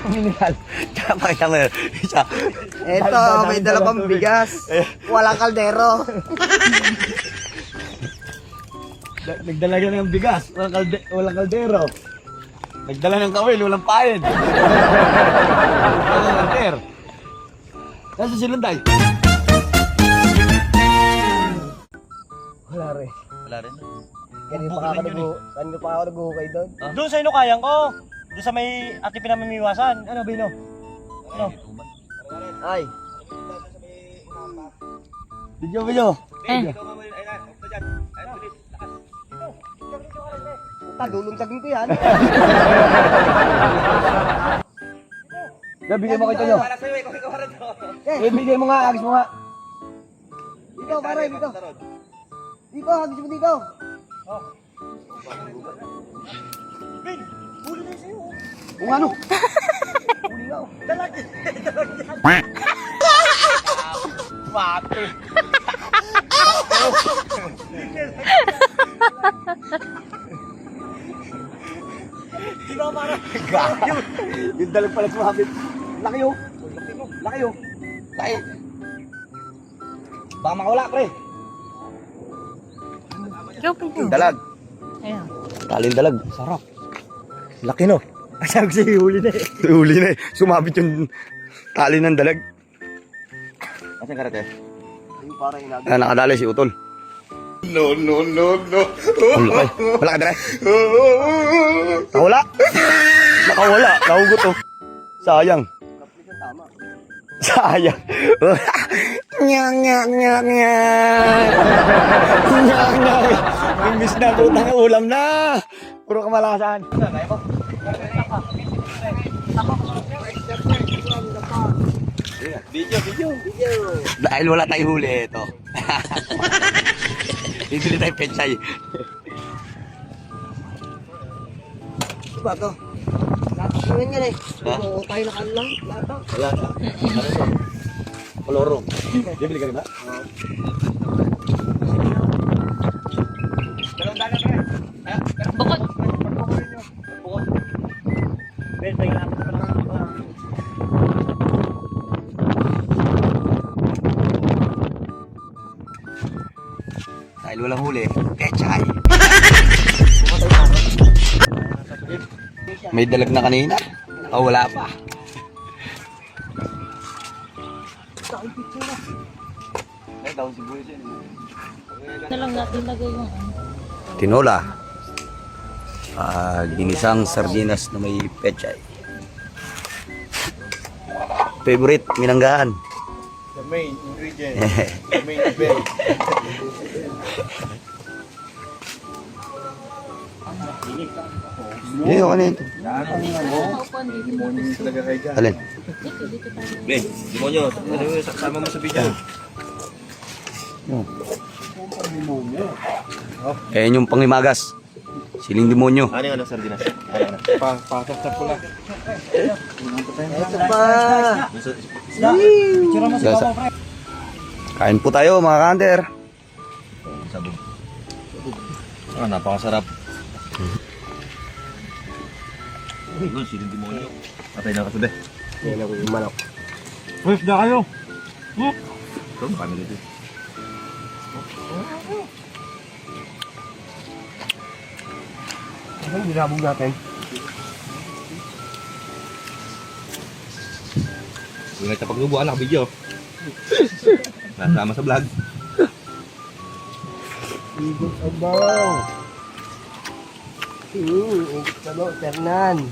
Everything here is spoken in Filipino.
Mineral. Pakita mo yun. Isa. Eto, may dala pang bigas. Walang kaldero. Nagdala ka ng bigas. Walang kaldero. Nagdala ng kawil. Walang payad. Walang kalder. Nasa silunday? Wala rin. Wala rin. Kanina pa ako nag-uhukay doon. Doon sa inukayang ko. Doon sa may ating pinamimiwasan. Ano, Bino? Ano? Ay. Video. Puta, lulunsagin ko yan. Bigay mo kita nyo. Bigay mo nga. Agis mo nga. Dito, pare, dito. Dito, hagis mo dito. Ben, huli na sa'yo. Kung ano? Huli ka. Dalagi. Mate. Di ba parang? Yung dalag pala sumabit. Laki oh. Laki. Baka makawala, pre. Ikaw pa yun. Dalag. Ayan. Taling dalag. Sarap. Laki no. Sabi sa'yo, huli na eh. Huli na eh. Sumabit yung tali ng dalag. Asan karate? Yung parang inagay. Ah, nakadali si Utol. No. Wala ka. Wala ka dere. Nakawala. Nakawala. Nahugot oh. Sayang. Tama. Sayang. Nyang. Miss na putang ulam na. Puro kamalasan. Video. Dahil wala tayong huli ito. Bibili tayong pechay. Diba to? Tingnan yan eh. Ha? Oo, tayo nakalang. Lato. Wala na. Ano ito? Koloro. Bibili ka rin ba? Bukod. Ben, tayo natin pa lang. Dahil walang huli, pechay. May dalag na kanina? O wala pa. Ay, daw si Buyo siya. Na lang natin lagay yung ano. Tinola. Ginisang sardinas na may pechay. Favorite, minanggahan. The main ingredient. The main event. Hindi, ano ito? Naupuan dito. Alin? Dito tayo. Ben, demonyo. Ano yung saksama mo sa video? Ayan yung pangimagas. Siling demonyo. Ano yung sardinas? Ano? Pasok sa pula. Ito pa. Tsura mo Yes, kain po tayo mga kanter. Sabog. Napakasarap. Yun, siling demonyo. Patay na kasi de. Yan ako yung manok. Wait na kayo. Ito, paano dito? Ano yung dinabog natin? Kung nagtapaglubuan ako video. Nasama sa vlog. Ibig abaw. Ingit ka no, Ternan.